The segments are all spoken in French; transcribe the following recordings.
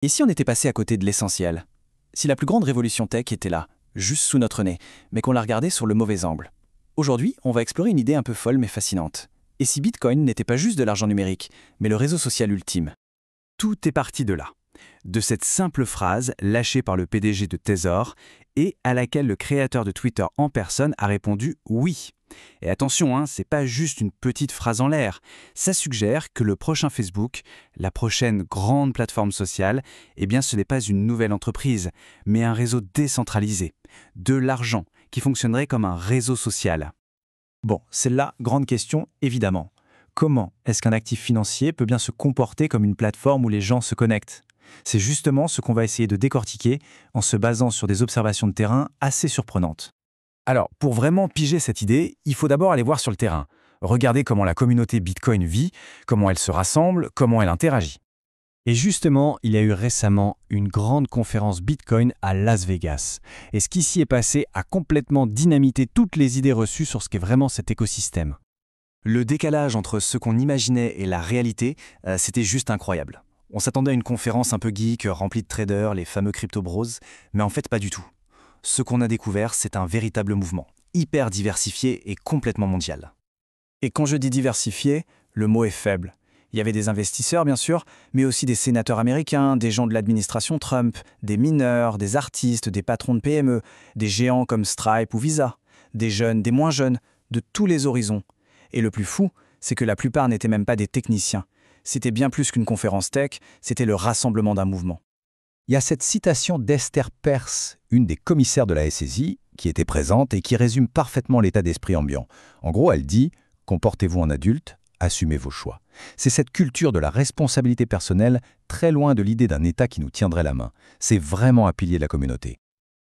Et si on était passé à côté de l'essentiel? Si la plus grande révolution tech était là, juste sous notre nez, mais qu'on la regardait sur le mauvais angle? Aujourd'hui, on va explorer une idée un peu folle mais fascinante. Et si Bitcoin n'était pas juste de l'argent numérique, mais le réseau social ultime? Tout est parti de là, de cette simple phrase lâchée par le PDG de Tether et à laquelle le créateur de Twitter en personne a répondu oui. Et attention, c'est pas juste une petite phrase en l'air. Ça suggère que le prochain Facebook, la prochaine grande plateforme sociale, ce n'est pas une nouvelle entreprise, mais un réseau décentralisé, de l'argent qui fonctionnerait comme un réseau social. Bon, c'est la grande question, évidemment. Comment est-ce qu'un actif financier peut bien se comporter comme une plateforme où les gens se connectent? C'est justement ce qu'on va essayer de décortiquer en se basant sur des observations de terrain assez surprenantes. Alors, pour vraiment piger cette idée, il faut d'abord aller voir sur le terrain. Regarder comment la communauté Bitcoin vit, comment elle se rassemble, comment elle interagit. Et justement, il y a eu récemment une grande conférence Bitcoin à Las Vegas. Et ce qui s'y est passé a complètement dynamité toutes les idées reçues sur ce qu'est vraiment cet écosystème. Le décalage entre ce qu'on imaginait et la réalité, c'était juste incroyable. On s'attendait à une conférence un peu geek, remplie de traders, les fameux crypto bros, mais en fait pas du tout. Ce qu'on a découvert, c'est un véritable mouvement, hyper diversifié et complètement mondial. Et quand je dis diversifié, le mot est faible. Il y avait des investisseurs, bien sûr, mais aussi des sénateurs américains, des gens de l'administration Trump, des mineurs, des artistes, des patrons de PME, des géants comme Stripe ou Visa, des jeunes, des moins jeunes, de tous les horizons. Et le plus fou, c'est que la plupart n'étaient même pas des techniciens. C'était bien plus qu'une conférence tech, c'était le rassemblement d'un mouvement. Il y a cette citation d'Esther Perse, une des commissaires de la SSI, qui était présente et qui résume parfaitement l'état d'esprit ambiant. En gros, elle dit « Comportez-vous en adulte, assumez vos choix ». C'est cette culture de la responsabilité personnelle, très loin de l'idée d'un État qui nous tiendrait la main. C'est vraiment un pilier de la communauté.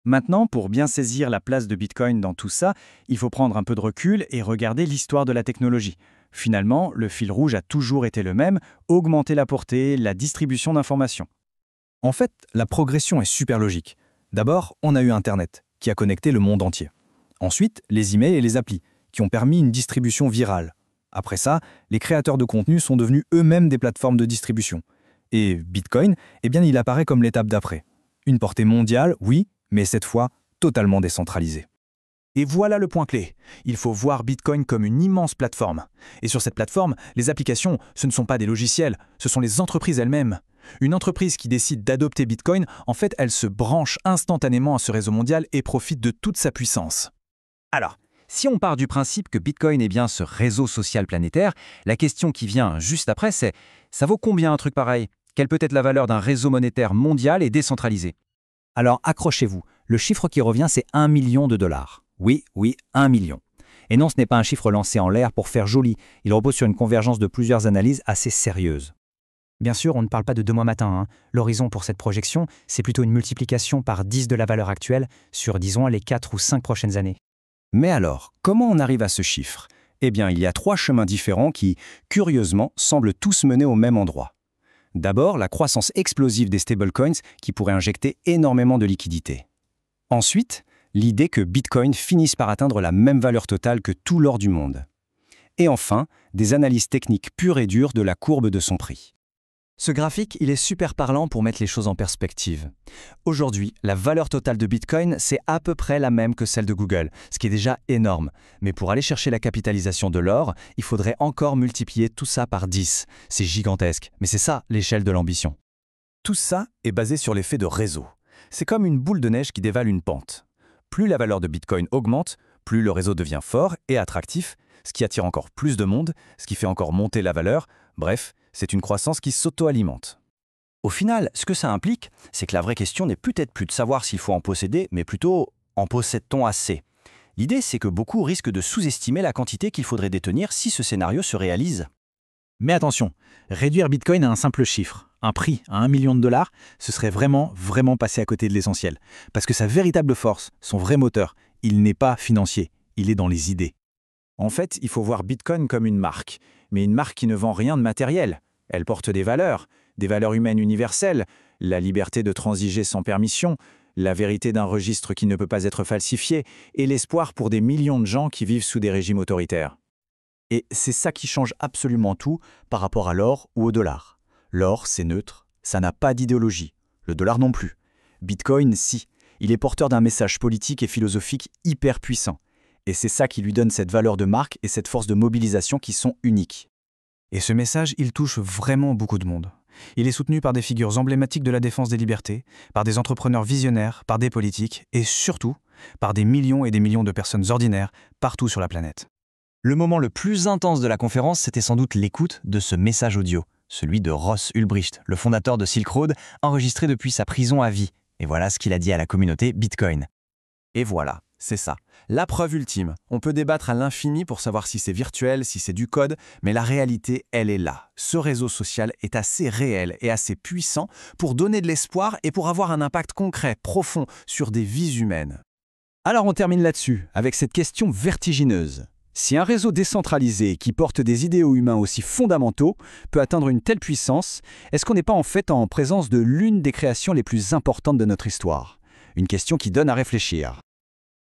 Maintenant, pour bien saisir la place de Bitcoin dans tout ça, il faut prendre un peu de recul et regarder l'histoire de la technologie. Finalement, le fil rouge a toujours été le même, augmenter la portée, la distribution d'informations. En fait, la progression est super logique. D'abord, on a eu Internet, qui a connecté le monde entier. Ensuite, les emails et les applis, qui ont permis une distribution virale. Après ça, les créateurs de contenu sont devenus eux-mêmes des plateformes de distribution. Et Bitcoin, il apparaît comme l'étape d'après. Une portée mondiale, oui, mais cette fois, totalement décentralisée. Et voilà le point clé. Il faut voir Bitcoin comme une immense plateforme. Et sur cette plateforme, les applications, ce ne sont pas des logiciels, ce sont les entreprises elles-mêmes. Une entreprise qui décide d'adopter Bitcoin, en fait, elle se branche instantanément à ce réseau mondial et profite de toute sa puissance. Alors, si on part du principe que Bitcoin est bien ce réseau social planétaire, la question qui vient juste après, c'est « ça vaut combien un truc pareil? Quelle peut être la valeur d'un réseau monétaire mondial et décentralisé ?» Alors accrochez-vous, le chiffre qui revient c'est 1 million de dollars. Oui, 1 million. Et non, ce n'est pas un chiffre lancé en l'air pour faire joli, il repose sur une convergence de plusieurs analyses assez sérieuses. Bien sûr, on ne parle pas de demain matin. L'horizon pour cette projection, c'est plutôt une multiplication par 10 de la valeur actuelle sur, disons, les 4 ou 5 prochaines années. Mais alors, comment on arrive à ce chiffre? Il y a 3 chemins différents qui, curieusement, semblent tous mener au même endroit. D'abord, la croissance explosive des stablecoins qui pourraient injecter énormément de liquidités. Ensuite, l'idée que Bitcoin finisse par atteindre la même valeur totale que tout l'or du monde. Et enfin, des analyses techniques pures et dures de la courbe de son prix. Ce graphique, il est super parlant pour mettre les choses en perspective. Aujourd'hui, la valeur totale de Bitcoin, c'est à peu près la même que celle de Google, ce qui est déjà énorme. Mais pour aller chercher la capitalisation de l'or, il faudrait encore multiplier tout ça par 10. C'est gigantesque, mais c'est ça l'échelle de l'ambition. Tout ça est basé sur l'effet de réseau. C'est comme une boule de neige qui dévale une pente. Plus la valeur de Bitcoin augmente, plus le réseau devient fort et attractif, ce qui attire encore plus de monde, ce qui fait encore monter la valeur. Bref, c'est une croissance qui s'auto-alimente. Au final, ce que ça implique, c'est que la vraie question n'est peut-être plus de savoir s'il faut en posséder, mais plutôt en possède-t-on assez? L'idée, c'est que beaucoup risquent de sous-estimer la quantité qu'il faudrait détenir si ce scénario se réalise. Mais attention, réduire Bitcoin à un simple chiffre, un prix à 1 million de dollars, ce serait vraiment passer à côté de l'essentiel. Parce que sa véritable force, son vrai moteur, il n'est pas financier, il est dans les idées. En fait, il faut voir Bitcoin comme une marque, mais une marque qui ne vend rien de matériel. Elle porte des valeurs humaines universelles, la liberté de transiger sans permission, la vérité d'un registre qui ne peut pas être falsifié, et l'espoir pour des millions de gens qui vivent sous des régimes autoritaires. Et c'est ça qui change absolument tout par rapport à l'or ou au dollar. L'or, c'est neutre, ça n'a pas d'idéologie. Le dollar non plus. Bitcoin, si. Il est porteur d'un message politique et philosophique hyper puissant. Et c'est ça qui lui donne cette valeur de marque et cette force de mobilisation qui sont uniques. Et ce message, il touche vraiment beaucoup de monde. Il est soutenu par des figures emblématiques de la défense des libertés, par des entrepreneurs visionnaires, par des politiques et surtout par des millions et des millions de personnes ordinaires partout sur la planète. Le moment le plus intense de la conférence, c'était sans doute l'écoute de ce message audio, celui de Ross Ulbricht, le fondateur de Silk Road, enregistré depuis sa prison à vie. Et voilà ce qu'il a dit à la communauté Bitcoin. Et voilà, c'est ça. La preuve ultime. On peut débattre à l'infini pour savoir si c'est virtuel, si c'est du code, mais la réalité, elle est là. Ce réseau social est assez réel et assez puissant pour donner de l'espoir et pour avoir un impact concret, profond, sur des vies humaines. Alors on termine là-dessus, avec cette question vertigineuse. Si un réseau décentralisé qui porte des idéaux humains aussi fondamentaux peut atteindre une telle puissance, est-ce qu'on n'est pas en fait en présence de l'une des créations les plus importantes de notre histoire? Une question qui donne à réfléchir.